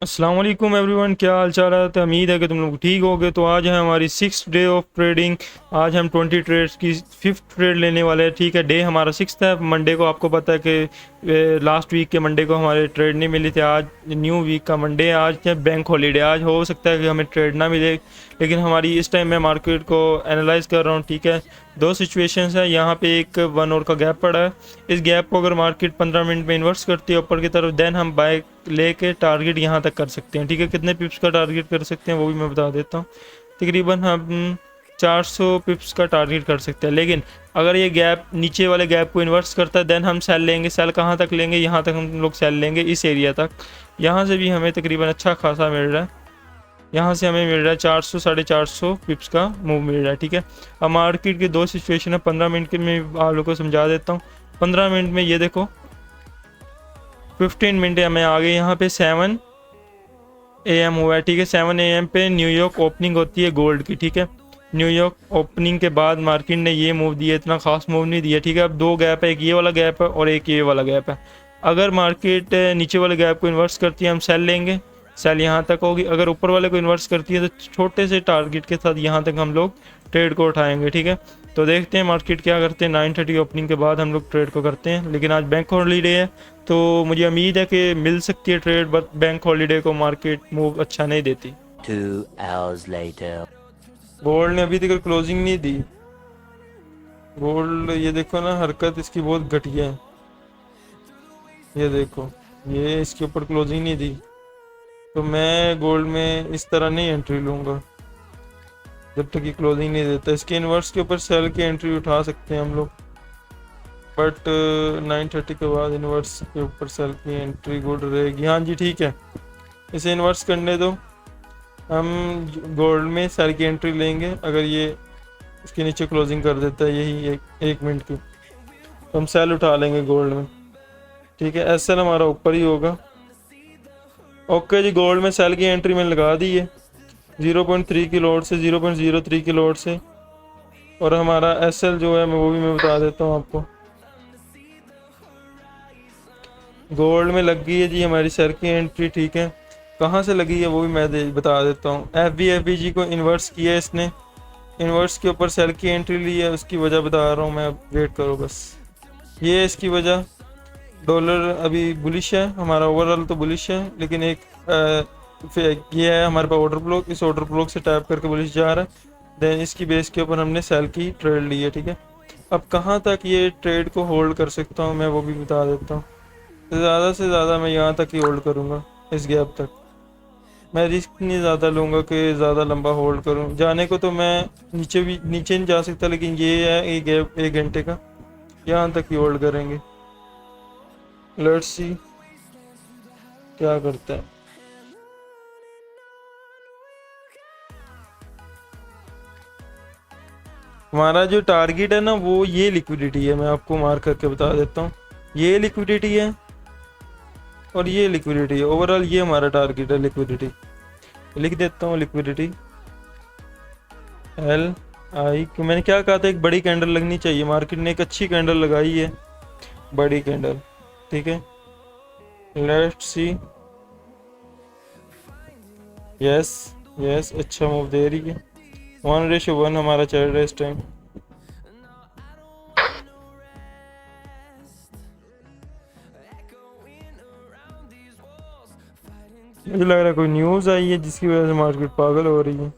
अस्सलाम वालेकुम एवरीवन, क्या हाल चाल है। तो उम्मीद है कि तुम लोग ठीक होगे। तो आज है हमारी 6th डे ऑफ ट्रेडिंग। आज हम 20 ट्रेड्स की 5th ट्रेड लेने वाले हैं। ठीक है, डे हमारा 6th है। मंडे को आपको पता है कि लास्ट वीक के मंडे को हमारे ट्रेड नहीं मिली थी। आज न्यू वीक का मंडे है। आज है बैंक हॉलीडे। आज हो सकता है कि हमें ट्रेड ना मिले, लेकिन हमारी इस टाइम मैं मार्केट को एनालाइज कर रहा हूँ। ठीक है, दो सिचुएशंस है। यहाँ पे एक 1 आवर का गैप पड़ा है। इस गैप को अगर मार्केट 15 मिनट में इन्वर्स करती है ऊपर की तरफ, देन हम बाय लेके टारगेट यहाँ तक कर सकते हैं। ठीक है, कितने पिप्स का टारगेट कर सकते हैं वो भी मैं बता देता हूँ। तकरीबन हम 400 पिप्स का टारगेट कर सकते हैं। लेकिन अगर ये गैप नीचे वाले गैप को इन्वर्स करता है, देन हम सेल लेंगे। सेल कहाँ तक लेंगे? यहाँ तक हम लोग सेल लेंगे, इस एरिया तक। यहाँ से भी हमें तकरीबन अच्छा खासा मिल रहा है। यहाँ से हमें मिल रहा है 400 450 पिप्स का मूव मिल रहा है। ठीक है, अब मार्केट की दो सिचुएशन है। 15 मिनट के मैं आप लोगों को समझा देता हूँ। 15 मिनट में ये देखो 15 मिनट हमें आ गए। यहाँ पे 7 AM हुआ है। ठीक है, 7 AM पे न्यूयॉर्क ओपनिंग होती है गोल्ड की। ठीक है, न्यूयॉर्क ओपनिंग के बाद मार्केट ने ये मूव दिया, इतना खास मूव नहीं दिया। ठीक है, अब दो गैप है, एक ये वाला गैप है और एक ये वाला गैप है। अगर मार्केट नीचे वाले गैप को इन्वर्स करती है, हम सेल लेंगे। सेल यहाँ तक होगी। अगर ऊपर वाले को इन्वर्स करती है तो छोटे से टारगेट के साथ यहाँ तक हम लोग ट्रेड को उठाएंगे। ठीक है, तो देखते हैं मार्केट क्या करते हैं। 9:30 ओपनिंग के बाद हम लोग ट्रेड को करते हैं। लेकिन आज बैंक हॉलीडे है, तो मुझे उम्मीद है कि मिल सकती है ट्रेड, बट बैंक हॉलीडे को मार्केट मूव अच्छा नहीं देती। 2 hours later. गोल्ड ने अभी तक क्लोजिंग नहीं दी। गोल्ड ये देखो ना, हरकत इसकी बहुत घटिया है। ये देखो, ये इसके ऊपर क्लोजिंग नहीं दी, तो मैं गोल्ड में इस तरह नहीं एंट्री लूँगा जब तक ये क्लोजिंग नहीं देता। इसके इन्वर्स के ऊपर सेल की एंट्री उठा सकते हैं हम लोग, बट 9:30 के बाद इन्वर्स के ऊपर सेल की एंट्री गुड रहेगी। हाँ जी, ठीक है, इसे इन्वर्स करने दो। हम गोल्ड में सेल की एंट्री लेंगे। अगर ये इसके नीचे क्लोजिंग कर देता है यही एक मिनट की, तो हम सेल उठा लेंगे गोल्ड में। ठीक है, एसएल हमारा ऊपर ही होगा। ओके जी, गोल्ड में सेल की एंट्री में लगा दी है 0.3 की लोड से, 0.03 की लोड से। और हमारा एसएल जो है वो भी मैं बता देता हूँ आपको। गोल्ड में लग गई है जी हमारी सेल की एंट्री। ठीक है, कहाँ से लगी है वो भी मैं बता देता हूँ। FVFVG को इन्वर्स किया है इसने, इन्वर्स के ऊपर सेल की एंट्री ली है। उसकी वजह बता रहा हूँ मैं, वेट करो बस। ये है इसकी वजह। डॉलर अभी बुलिश है हमारा, ओवरऑल तो बुलिश है, लेकिन एक ये है हमारे पास ऑर्डर ब्लॉक। इस ऑर्डर ब्लॉक से टैप करके बुलिश जा रहा है। देन इसकी बेस के ऊपर हमने सेल की ट्रेड ली है। ठीक है, अब कहाँ तक ये ट्रेड को होल्ड कर सकता हूँ मैं वो भी बता देता हूँ। ज़्यादा से ज़्यादा मैं यहाँ तक ही होल्ड करूँगा, इस गैप तक। मैं रिस्क नहीं ज़्यादा लूँगा कि ज़्यादा लंबा होल्ड करूँ। जाने को तो मैं नीचे नहीं जा सकता, लेकिन ये है एक गैप 1 घंटे का, यहाँ तक ही होल्ड करेंगे। लेट्स सी क्या करता है। हमारा जो टारगेट है ना वो ये लिक्विडिटी है। मैं आपको मार्क करके बता देता हूँ, ये लिक्विडिटी है और ये लिक्विडिटी है। ओवरऑल ये हमारा टारगेट है लिक्विडिटी। लिख देता हूँ लिक्विडिटी LI। कि मैंने क्या कहा था, एक बड़ी कैंडल लगनी चाहिए। मार्केट ने एक अच्छी कैंडल लगाई है, बड़ी कैंडल। ठीक है, लेट्स सी। यस यस, अच्छा मूव दे रही है। 1:1 हमारा चल रहा है इस टाइम। मुझे लग रहा है कोई न्यूज़ आई है जिसकी वजह से मार्केट पागल हो रही है,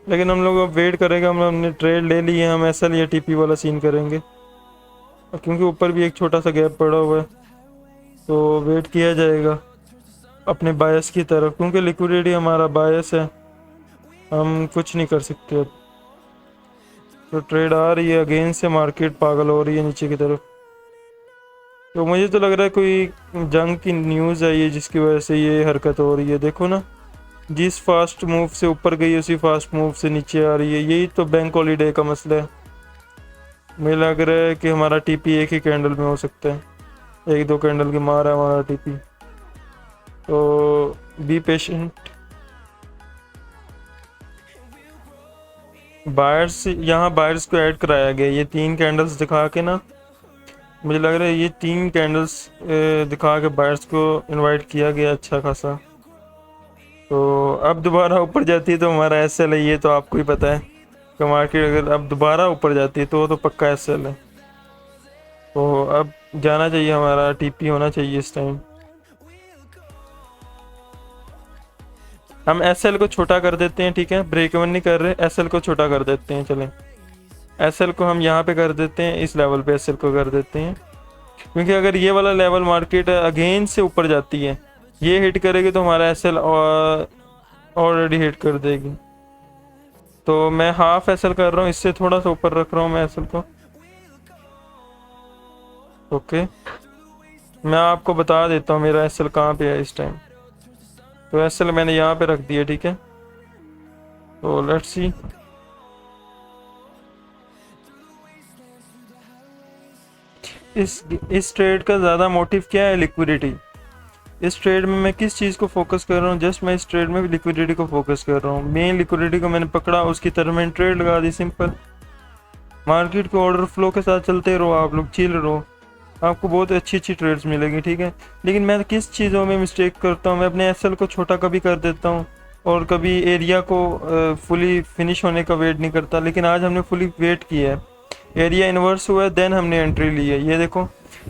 लेकिन हम लोग अब वेट करेंगे। हमने ट्रेड ले ली है, हम SL या TP वाला सीन करेंगे। और क्योंकि ऊपर भी एक छोटा सा गैप पड़ा हुआ है, तो वेट किया जाएगा अपने बायस की तरफ, क्योंकि लिक्विडिटी हमारा बायस है, हम कुछ नहीं कर सकते अब। तो ट्रेड आ रही है अगेंस्ट से, मार्केट पागल हो रही है नीचे की तरफ। तो मुझे तो लग रहा है कोई जंग की न्यूज़ आई है जिसकी वजह से ये हरकत हो रही है। देखो ना, जिस फास्ट मूव से ऊपर गई उसी फास्ट मूव से नीचे आ रही है। यही तो बैंक हॉलीडे का मसला है। मुझे लग रहा है कि हमारा TP एक ही कैंडल में हो सकता है, 1-2 कैंडल की मार है हमारा TP। तो बी पेशेंट। बायर्स, यहाँ बायर्स को ऐड कराया गया। ये 3 कैंडल्स दिखा के ना मुझे लग रहा है ये 3 कैंडल्स दिखा के बायर्स को इनवाइट किया गया अच्छा खासा। तो अब दोबारा ऊपर जाती है तो हमारा एसएल है, ये तो आपको ही पता है कि मार्केट अगर अब दोबारा ऊपर जाती है तो पक्का एसएल है। तो अब जाना चाहिए, हमारा टीपी होना चाहिए इस टाइम। हम एसएल को छोटा कर देते हैं, ठीक है, ब्रेक इवन नहीं कर रहे, एसएल को छोटा कर देते हैं। चलें, एसएल को हम यहाँ पे कर देते हैं, इस लेवल पे एसएल को कर देते हैं, क्योंकि अगर ये वाला लेवल मार्केट अगेन से ऊपर जाती है, ये हिट करेगी तो हमारा एसएल ऑलरेडी हिट कर देगी। तो मैं हाफ एसएल कर रहा हूँ, इससे थोड़ा सा ऊपर रख रहा हूँ मैं एसएल को। ओके, मैं आपको बता देता हूँ मेरा एसएल कहाँ पे है इस टाइम। तो एसएल मैंने यहाँ पे रख दिया, ठीक है। तो लेट्स सी, इस ट्रेड का ज़्यादा मोटिव क्या है? लिक्विडिटी। इस ट्रेड में मैं किस चीज़ को फोकस कर रहा हूँ? जस्ट मैं इस ट्रेड में लिक्विडिटी को फोकस कर रहा हूँ। मेन लिक्विडिटी को मैंने पकड़ा, उसकी तरफ मैंने ट्रेड लगा दी, सिंपल। मार्केट को ऑर्डर फ्लो के साथ चलते रहो, आप लोग चिल रहो, आपको बहुत अच्छी अच्छी ट्रेड्स मिलेगी, ठीक है। लेकिन मैं किस चीज़ों में मिस्टेक करता हूँ? मैं अपने एसएल को छोटा कभी कर देता हूँ और कभी एरिया को फुली फिनिश होने का वेट नहीं करता। लेकिन आज हमने फुली वेट किया है, एरिया इन्वर्स हुआ है, देन हमने एंट्री ली है। ये देखो,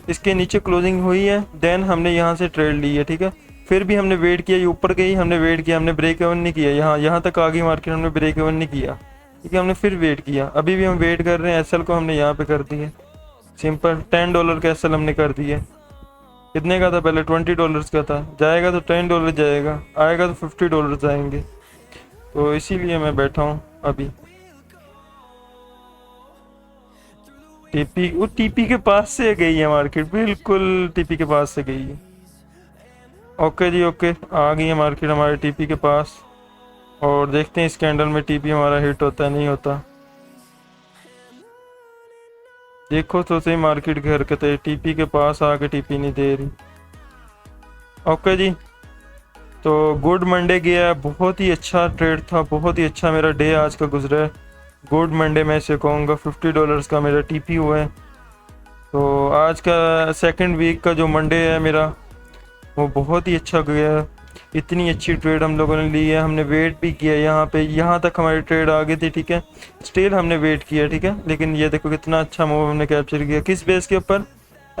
इसके नीचे क्लोजिंग हुई है, देन हमने यहाँ से ट्रेड ली है, ठीक है। फिर भी हमने वेट किया, ये ऊपर गई, हमने वेट किया, हमने ब्रेक इवन नहीं किया, यहाँ तक आ गई मार्केट, हमने ब्रेक इवन नहीं किया, ठीक है। हमने फिर वेट किया, अभी भी हम वेट कर रहे हैं। एसएल को हमने यहाँ पे कर दिया, सिंपल। $10 का एसएल हमने कर दिया। कितने का था पहले? $20 का था। जाएगा तो $10 जाएगा, आएगा तो $50 आएंगे। तो इसीलिए मैं बैठा हूँ अभी। टीपी, वो टीपी के पास से गई है मार्केट, बिल्कुल टीपी के पास से गई है। ओके जी, ओके, आ गई है मार्केट हमारे टीपी के पास। और देखते हैं इस कैंडल में टीपी हमारा हिट होता है नहीं होता। देखो तो सही मार्केट की हरकतें, टीपी के पास आके टीपी नहीं दे रही। ओके जी, तो गुड मंडे गया, बहुत ही अच्छा ट्रेड था, बहुत ही अच्छा मेरा डे आज का गुजरा है। गुड मंडे मैं इसे कहूँगा। $50 का मेरा टीपी हुआ है। तो आज का सेकंड वीक का जो मंडे है मेरा, वो बहुत ही अच्छा गया। इतनी अच्छी ट्रेड हम लोगों ने ली है, हमने वेट भी किया यहाँ पे, यहाँ तक हमारी ट्रेड आ गई थी, ठीक है। स्टिल हमने वेट किया, ठीक है। लेकिन ये देखो कितना अच्छा मूव हमने कैप्चर किया। किस बेस के ऊपर?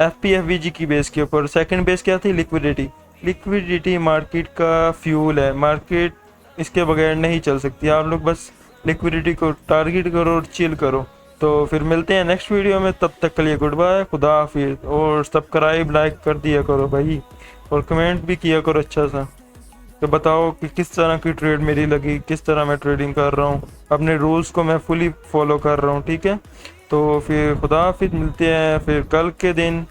FPFVG की बेस के ऊपर। सेकंड बेस क्या थी? लिक्विडिटी। लिक्विडिटी मार्केट का फ्यूल है, मार्केट इसके बगैर नहीं चल सकती। आप लोग बस लिक्विडिटी को टारगेट करो और चिल करो। तो फिर मिलते हैं नेक्स्ट वीडियो में, तब तक के लिए गुड बाय, खुदा हाफिज़। और सब्सक्राइब लाइक कर दिया करो भाई, और कमेंट भी किया करो अच्छा सा। तो बताओ कि किस तरह की ट्रेड मेरी लगी, किस तरह मैं ट्रेडिंग कर रहा हूँ, अपने रूल्स को मैं फुली फॉलो कर रहा हूँ, ठीक है। तो फिर खुदा हाफिज़, मिलते हैं फिर कल के दिन।